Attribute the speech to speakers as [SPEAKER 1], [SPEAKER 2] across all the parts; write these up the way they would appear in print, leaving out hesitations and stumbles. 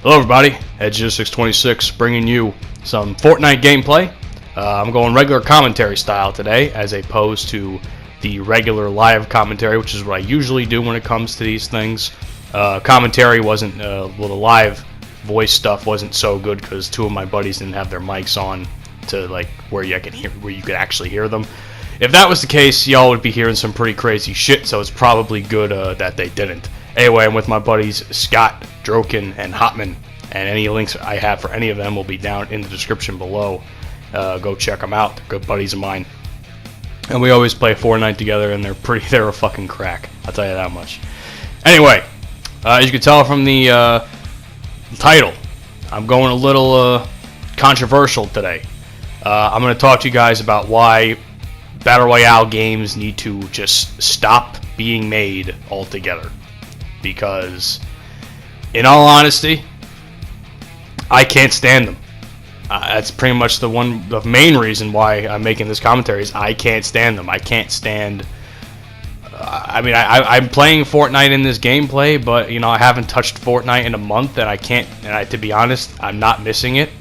[SPEAKER 1] Hello everybody, Edge0626 bringing you some Fortnite gameplay. I'm going regular commentary style today as opposed to the regular live commentary, which is what I usually do when it comes to these things. Commentary wasn't, the live voice stuff wasn't so good because two of my buddies didn't have their mics on to like where you could actually hear them. If that was the case, y'all would be hearing some pretty crazy shit, so it's probably good that they didn't. Anyway, I'm with my buddies Scott, Drocan, and Hotman, and any links I have for any of them will be down in the description below. Go check them out. They're good buddies of mine. And we always play Fortnite together, and they're a fucking crack. I'll tell you that much. Anyway, as you can tell from the title, I'm going a little controversial today. I'm going to talk to you guys about why Battle Royale games need to just stop being made altogether. Because, in all honesty, I can't stand them. That's pretty much the main reason why I'm making this commentary is I can't stand them. I can't stand. I'm playing Fortnite in this gameplay, but I haven't touched Fortnite in a month, and I can't. And to be honest, I'm not missing it.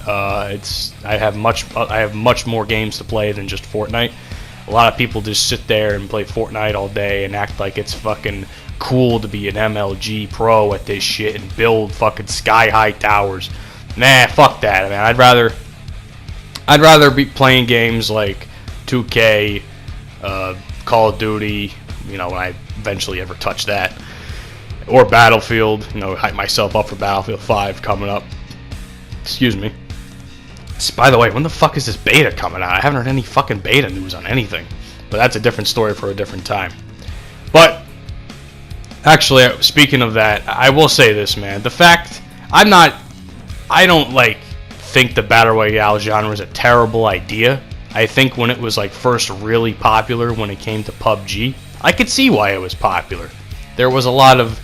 [SPEAKER 1] I have much more games to play than just Fortnite. A lot of people just sit there and play Fortnite all day and act like it's fucking cool to be an MLG pro at this shit and build fucking sky-high towers. Nah, fuck that, man. I'd rather be playing games like 2K, Call of Duty, when I eventually ever touch that, or Battlefield. Hype myself up for Battlefield 5 coming up. Excuse me. By the way, when the fuck is this beta coming out? I haven't heard any fucking beta news on anything. But that's a different story for a different time. But actually, speaking of that, I will say this, man. The fact I don't think the Battle Royale genre is a terrible idea. I think when it was first really popular when it came to PUBG, I could see why it was popular. There was a lot of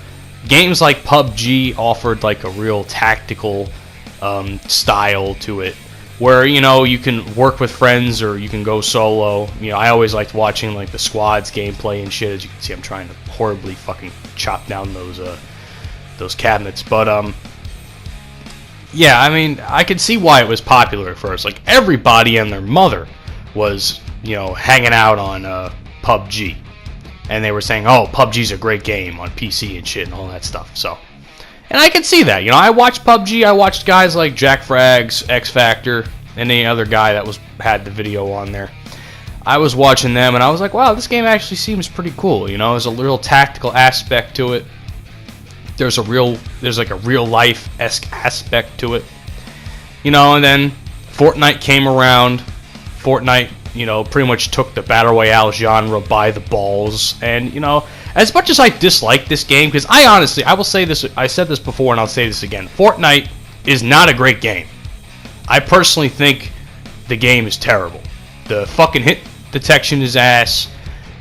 [SPEAKER 1] games like PUBG offered a real tactical style to it, where you can work with friends or you can go solo. I always liked watching the squads gameplay and shit. As you can see, I'm trying to horribly fucking chop down those cabinets, but yeah, I could see why it was popular at first. Everybody and their mother was hanging out on PUBG, and they were saying, "Oh, PUBG's a great game on PC and shit and all that stuff." So. And I can see that. I watched PUBG. I watched guys like Jack Frags, X Factor, and any other guy that had the video on there. I was watching them, and I was like, wow, this game actually seems pretty cool. There's a real tactical aspect to it. There's a real life-esque aspect to it. And then Fortnite came around. Fortnite, pretty much took the Battle Royale genre by the balls. And, as much as I dislike this game, because I will say this, I said this before and I'll say this again, Fortnite is not a great game. I personally think the game is terrible. The fucking hit detection is ass.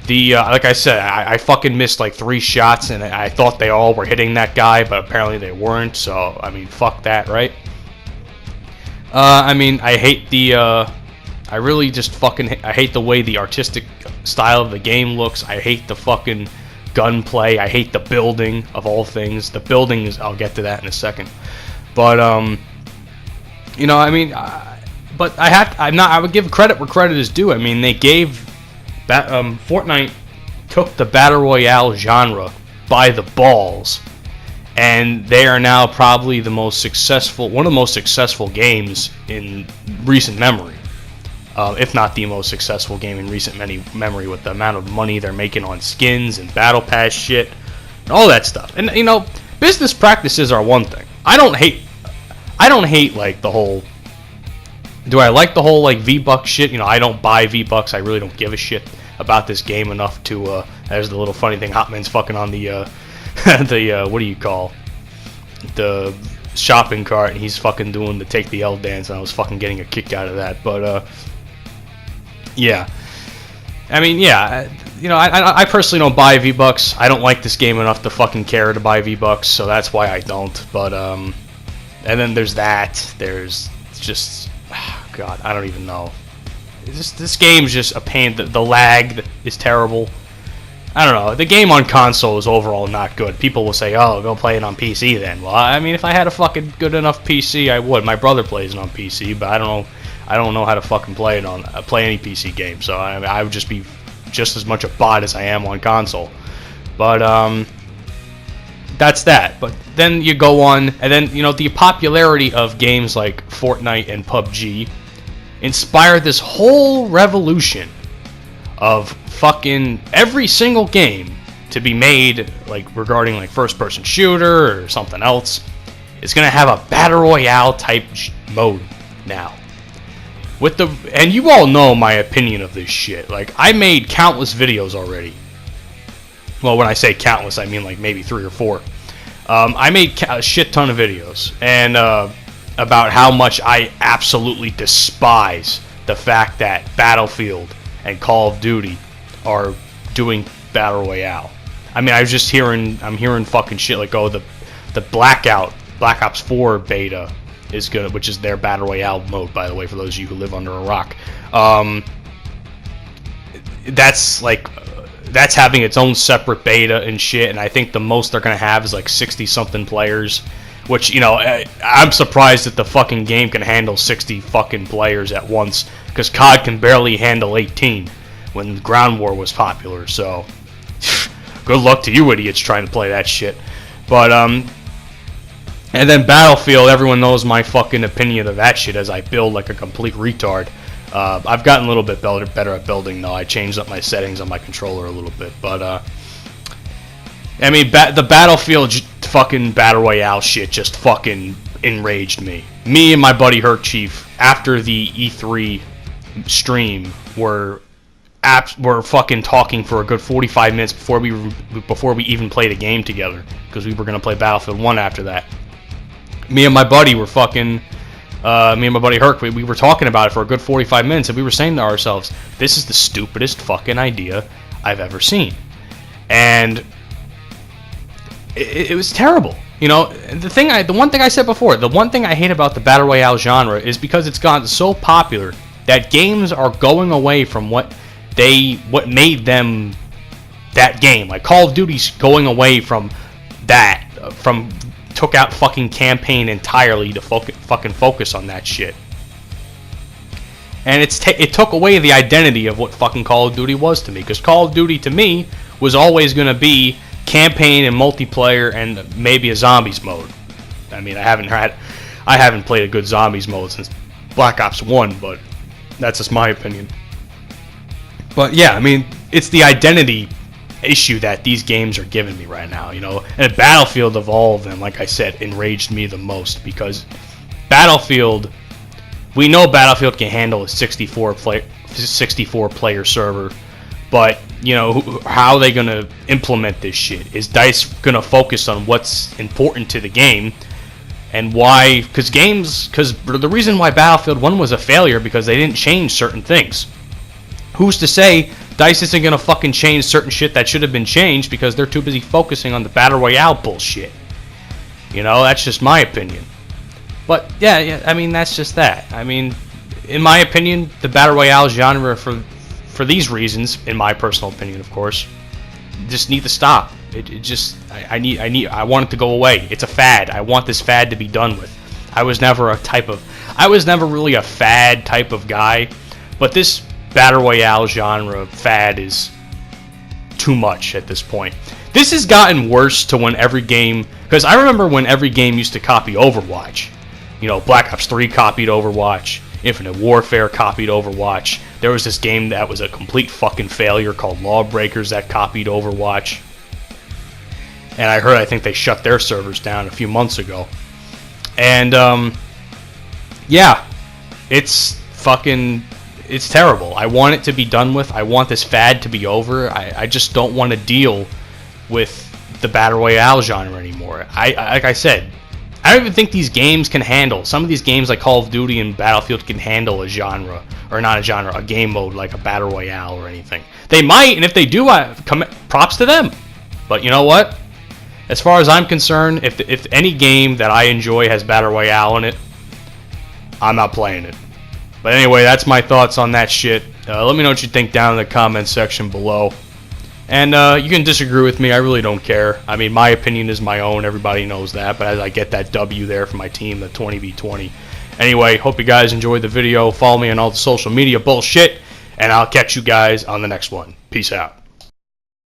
[SPEAKER 1] Like I said, I fucking missed 3 shots and I thought they all were hitting that guy, but apparently they weren't, so, fuck that, right? I hate I really just I hate the way the artistic style of the game looks. I hate the fucking gunplay. I hate the building of all things. The building is, I'll get to that in a second. But but I would give credit where credit is due. They gave Fortnite took the Battle Royale genre by the balls, and they are now probably one of the most successful games in recent memory. If not the most successful game in recent memory, with the amount of money they're making on skins and battle pass shit and all that stuff. And business practices are one thing. I don't hate the whole. Do I like the whole V-Bucks shit? I don't buy V-Bucks. I really don't give a shit about this game enough to. There's the little funny thing. Hotman's fucking on the what do you call the shopping cart, and he's fucking doing the take the L dance, and I was fucking getting a kick out of that. But yeah, I personally don't buy V-Bucks. I don't like this game enough to fucking care to buy V-Bucks, so that's why I don't. But and then there's that. There's just, God, I don't even know. This game's just a pain. The lag is terrible. I don't know. The game on console is overall not good. People will say, "Oh, go play it on PC then." Well, I mean, if I had a fucking good enough PC, I would. My brother plays it on PC, but I don't know. I don't know how to fucking play it on play any PC game. So I would just be just as much a bot as I am on console. But that's that. But then you go on, and then the popularity of games like Fortnite and PUBG inspired this whole revolution of fucking every single game to be made, like regarding like first-person shooter or something else, is gonna have a battle royale type mode now. And you all know my opinion of this shit. Like, I made countless videos already. Well, when I say countless, I mean like maybe 3 or 4. I made a shit ton of videos and about how much I absolutely despise the fact that Battlefield and Call of Duty are doing Battle Royale. I mean, I'm hearing fucking shit like, oh, the Black Ops 4 beta is good, which is their Battle Royale mode, by the way, for those of you who live under a rock. That's having its own separate beta and shit, and I think the most they're gonna have is like 60-something players, which, I'm surprised that the fucking game can handle 60 fucking players at once, because COD can barely handle 18 when Ground War was popular, so good luck to you idiots trying to play that shit. But, and then Battlefield, everyone knows my fucking opinion of that shit as I build like a complete retard. I've gotten a little bit better at building, though. I changed up my settings on my controller a little bit, but, I mean, the Battlefield fucking Battle Royale shit just fucking enraged me. Me and my buddy Herc Chief, after the E3 stream, were fucking talking for a good 45 minutes before we even played a game together, because we were going to play Battlefield 1 after that. Me and my buddy were fucking... me and my buddy Herc, we were talking about it for a good 45 minutes, and we were saying to ourselves, this is the stupidest fucking idea I've ever seen. And it was terrible. The one thing I said before, the one thing I hate about the Battle Royale genre is because it's gotten so popular that games are going away from what made them that game. Like Call of Duty's going away from that, took out fucking campaign entirely to fucking focus on that shit. And it took away the identity of what fucking Call of Duty was to me, because Call of Duty to me was always going to be campaign and multiplayer and maybe a zombies mode. I mean, I haven't played a good zombies mode since Black Ops 1, but that's just my opinion. But yeah, I mean, it's the identity issue that these games are giving me right now, and Battlefield of all of them, like I said, enraged me the most, because we know Battlefield can handle a 64 player server, but how are they gonna implement this shit? Is DICE gonna focus on what's important to the game, and why? Because the reason why Battlefield 1 was a failure, because they didn't change certain things. Who's to say DICE isn't going to fucking change certain shit that should have been changed because they're too busy focusing on the Battle Royale bullshit? That's just my opinion. But, yeah, I mean, that's just that. I mean, in my opinion, the Battle Royale genre, for these reasons, in my personal opinion, of course, just need to stop. I want it to go away. It's a fad. I want this fad to be done with. I was never really a fad type of guy, but this Battle Royale genre fad is too much at this point. This has gotten worse to when every game... Because I remember when every game used to copy Overwatch. Black Ops 3 copied Overwatch. Infinite Warfare copied Overwatch. There was this game that was a complete fucking failure called Lawbreakers that copied Overwatch. And I think they shut their servers down a few months ago. And, yeah. It's terrible. I want it to be done with. I want this fad to be over. I just don't want to deal with the Battle Royale genre anymore. Like I said, I don't even think these games can handle. Some of these games like Call of Duty and Battlefield can handle a genre, or not a genre, a game mode like a Battle Royale or anything. They might, and if they do, props to them. But you know what? As far as I'm concerned, if any game that I enjoy has Battle Royale in it, I'm not playing it. But anyway, that's my thoughts on that shit. Let me know what you think down in the comments section below. And you can disagree with me. I really don't care. I mean, my opinion is my own. Everybody knows that. But as I get that W there for my team, the 20v20. Anyway, hope you guys enjoyed the video. Follow me on all the social media bullshit. And I'll catch you guys on the next one. Peace out.